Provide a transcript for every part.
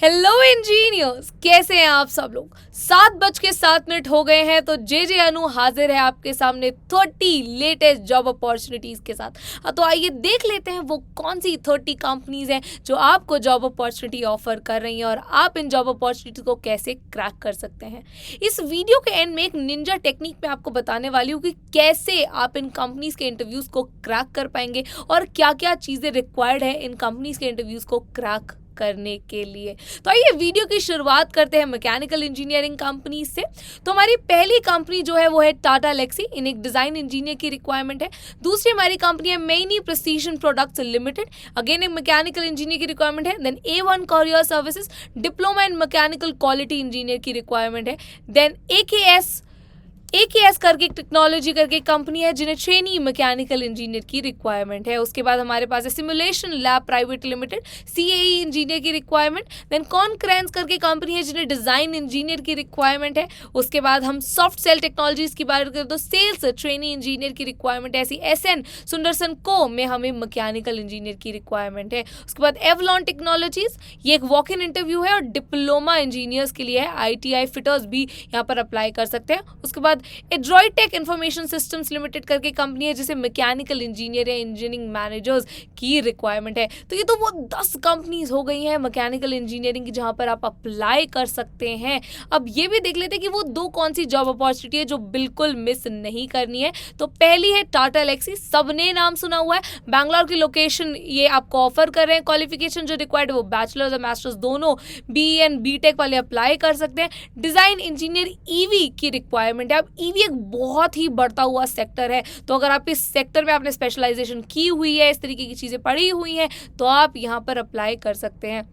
Hello engineers, कैसे हैं आप सब लोग। 7:07 हो गए हैं तो जे अनु हाजिर है आपके सामने 30 लेटेस्ट जॉब अपॉर्चुनिटीज के साथ। तो आइए देख लेते हैं वो कौन सी 30 कंपनीज हैं जो आपको जॉब अपॉर्चुनिटी ऑफर कर रही हैं और आप इन जॉब अपॉर्चुनिटी को कैसे क्रैक कर सकते हैं। इस वीडियो के एंड में एक निंजा टेक्निक में आपको बताने वाली हूँ कि कैसे आप इन कंपनीज के इंटरव्यूज को क्रैक कर पाएंगे और क्या क्या चीज़ें रिक्वायर्ड है इन कंपनीज के इंटरव्यूज को क्रैक करने के लिए। तो आइए वीडियो की शुरुआत करते हैं मैकेनिकल इंजीनियरिंग कंपनी से। तो हमारी पहली कंपनी जो है वो है टाटा एलेक्सी, इन एक डिजाइन इंजीनियर की रिक्वायरमेंट है। दूसरी हमारी कंपनी है many precision products limited, again एक मैकेनिकल इंजीनियर की रिक्वायरमेंट है। Then A1 courier services, diploma in mechanical quality engineer की रिक्वायरमेंट है। देन AKS करके टेक्नोलॉजी करके कंपनी है जिन्हें ट्रेनी मैकेनिकल इंजीनियर की रिक्वायरमेंट है। उसके बाद हमारे पास है simulation lab private limited, CAE engineer की रिक्वायरमेंट। देन कॉन्क्रेंस करके कंपनी है जिन्हें डिजाइन इंजीनियर की रिक्वायरमेंट है। उसके बाद हम सॉफ्ट सेल टेक्नोलॉजीज की बात करें तो सेल्स ट्रेनी इंजीनियर की रिक्वायरमेंट है। ऐसी SN सुंदरसन को में हमें मैकेनिकल इंजीनियर की रिक्वायरमेंट है। उसके बाद एवलॉन टेक्नोलॉजीज, ये एक वॉक इन इंटरव्यू है और डिप्लोमा इंजीनियर्स के लिए है। ITI फिटर्स भी यहाँ पर अप्लाई कर सकते हैं। उसके बाद एड्रॉयटेक इंफॉर्मेशन सिस्टम्स लिमिटेड करके कंपनी है जिसे मैकेनिकल इंजीनियर या इंजीनियरिंग मैनेजर्स की रिक्वायरमेंट है। तो ये तो वो 10 कंपनीज हो गई हैं मैकेनिकल इंजीनियरिंग की जहां पर आप अप्लाई कर सकते हैं। अब ये भी देख लेते हैं कि वो दो कौन सी जॉब अपॉर्चुनिटी है जो बिल्कुल मिस नहीं करनी है। तो पहली है टाटा एलेक्सी, सबने नाम सुना हुआ है, बैंगलोर की लोकेशन ये आपको ऑफर कर रहे हैं। क्वालिफिकेशन जो रिक्वायर्ड है वो बैचलर्स और मास्टर्स दोनों BE एंड BTech वाले अप्लाई कर सकते हैं। डिजाइन इंजीनियर EV की रिक्वायरमेंट है। अब EV एक बहुत ही बढ़ता हुआ सेक्टर है, तो अगर आप इस सेक्टर में आपने स्पेशलाइजेशन की हुई है, इस तरीके की चीज़ें पढ़ी हुई हैं, तो आप यहाँ पर अप्लाई कर सकते हैं।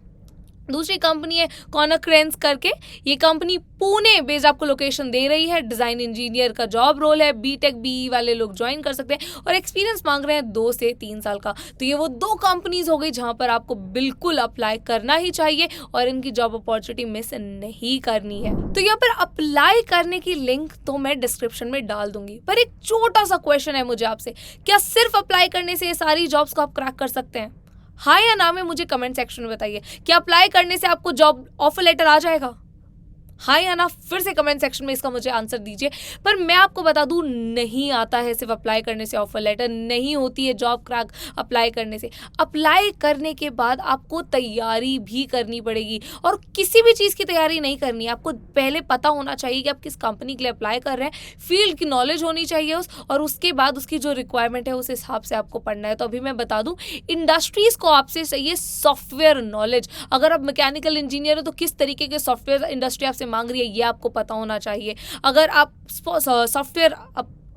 दूसरी कंपनी है कॉन्क्रेंस करके, ये कंपनी पुणे बेस्ड आपको लोकेशन दे रही है। डिजाइन इंजीनियर का जॉब रोल है, BTech BE वाले लोग ज्वाइन कर सकते हैं और एक्सपीरियंस मांग रहे हैं 2 से 3 साल का। तो ये वो 2 कंपनीज हो गई जहां पर आपको बिल्कुल अप्लाई करना ही चाहिए और इनकी जॉब अपॉर्चुनिटी मिस नहीं करनी है। तो यहाँ पर अप्लाई करने की लिंक तो मैं डिस्क्रिप्शन में डाल दूंगी, पर एक छोटा सा क्वेश्चन है मुझे आपसे, क्या सिर्फ अप्लाई करने से ये सारी जॉब्स को आप क्रैक कर सकते हैं? हाँ या ना में मुझे कमेंट सेक्शन में बताइए। क्या अप्लाई करने से आपको जॉब ऑफर लेटर आ जाएगा? हाँ या ना फिर से कमेंट सेक्शन में इसका मुझे आंसर दीजिए। पर मैं आपको बता दूं, नहीं आता है सिर्फ अप्लाई करने से ऑफर लेटर, नहीं होती है जॉब क्रैक अप्लाई करने से। अप्लाई करने के बाद आपको तैयारी भी करनी पड़ेगी और किसी भी चीज़ की तैयारी नहीं करनी है। आपको पहले पता होना चाहिए कि आप किस कंपनी के लिए अप्लाई कर रहे हैं, फील्ड की नॉलेज होनी चाहिए और उसके बाद उसकी जो रिक्वायरमेंट है उस हिसाब से आपको पढ़ना है। तो अभी मैं बता दूं, इंडस्ट्रीज को आपसे चाहिए सॉफ्टवेयर नॉलेज। अगर आप मैकेनिकल इंजीनियर हो तो किस तरीके के सॉफ्टवेयर इंडस्ट्री आपसे मांग रही है ये आपको पता होना चाहिए। अगर आप सॉफ्टवेयर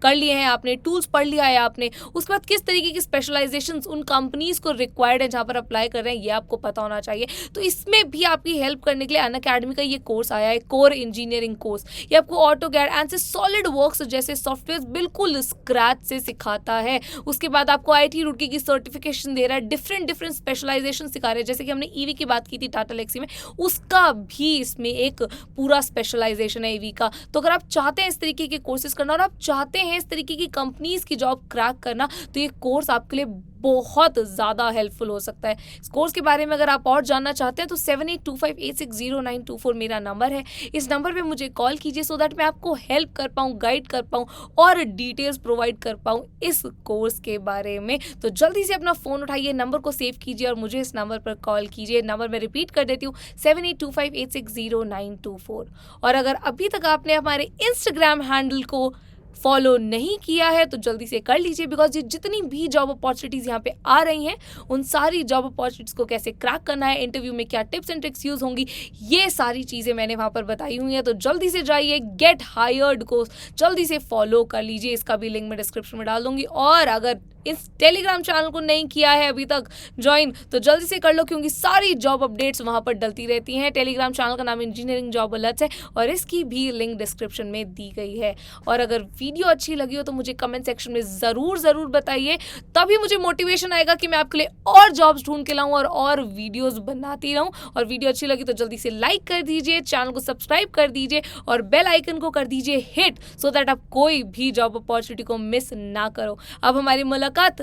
कर लिए हैं, आपने टूल्स पढ़ लिया है आपने, उसके बाद किस तरीके की स्पेशलाइजेशंस उन कंपनीज को रिक्वायर्ड है जहां पर अप्लाई कर रहे हैं ये आपको पता होना चाहिए। तो इसमें भी आपकी हेल्प करने के लिए अनअकैडमी का ये कोर्स आया है, कोर इंजीनियरिंग कोर्स। ये आपको ऑटोकैड एंड सॉलिड वर्क्स जैसे सॉफ्टवेयर बिल्कुल स्क्रैच से सिखाता है। उसके बाद आपको IIT रुड़की की सर्टिफिकेशन दे रहा है, डिफरेंट स्पेशलाइजेशन सिखा रहे हैं। जैसे कि हमने EV की बात की थी टाटा एलेक्सी में, उसका भी इसमें एक पूरा स्पेशलाइजेशन है EV का। तो अगर आप चाहते हैं इस तरीके के कोर्सेज करना और आप चाहते हैं इस तरीके की कंपनीज की जॉब क्रैक करना, तो ये कोर्स आपके लिए बहुत ज़्यादा हेल्पफुल हो सकता है। इस कोर्स के बारे में अगर आप और जानना चाहते हैं तो 7825860924 मेरा नंबर है। इस नंबर पे मुझे कॉल कीजिए सो दैट मैं आपको हेल्प कर पाऊँ, गाइड कर पाऊँ और डिटेल्स प्रोवाइड कर पाऊँ इस कोर्स के बारे में। तो जल्दी से अपना फ़ोन उठाइए, नंबर को सेव कीजिए और मुझे इस नंबर पर कॉल कीजिए। नंबर मैं रिपीट कर देती हूँ, 7825860924। और अगर अभी तक आपने हमारे इंस्टाग्राम हैंडल को फॉलो नहीं किया है तो जल्दी से कर लीजिए, बिकॉज ये जितनी भी जॉब अपॉर्चुनिटीज़ यहाँ पे आ रही हैं उन सारी जॉब अपॉर्चुनिटीज़ को कैसे क्रैक करना है, इंटरव्यू में क्या टिप्स एंड ट्रिक्स यूज़ होंगी, ये सारी चीज़ें मैंने वहाँ पर बताई हुई हैं। तो जल्दी से जाइए, गेट हायर्ड को जल्दी से फॉलो कर लीजिए, इसका भी लिंक मैं डिस्क्रिप्शन में डाल दूंगी। और अगर इस टेलीग्राम चैनल को नहीं किया है अभी तक ज्वाइन तो जल्दी से कर लो, क्योंकि सारी जॉब अपडेट्स वहाँ पर डलती रहती हैं। टेलीग्राम चैनल का नाम इंजीनियरिंग जॉब अलर्ट्स है और इसकी भी लिंक डिस्क्रिप्शन में दी गई है। और अगर वीडियो अच्छी लगी हो तो मुझे कमेंट सेक्शन में ज़रूर बताइए, तभी मुझे मोटिवेशन आएगा कि मैं आपके लिए और जॉब्स ढूंढ के लाऊं और वीडियोज़ बनाती रहूं। और वीडियो अच्छी लगी तो जल्दी से लाइक कर दीजिए, चैनल को सब्सक्राइब कर दीजिए और बेल आइकन को कर दीजिए हिट, सो दैट आप कोई भी जॉब अपॉर्चुनिटी को मिस ना करो। अब हमारी मुलाकात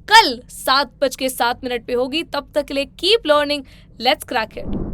कल 7:07 पे होगी। तब तक के लिए keep learning, let's crack it.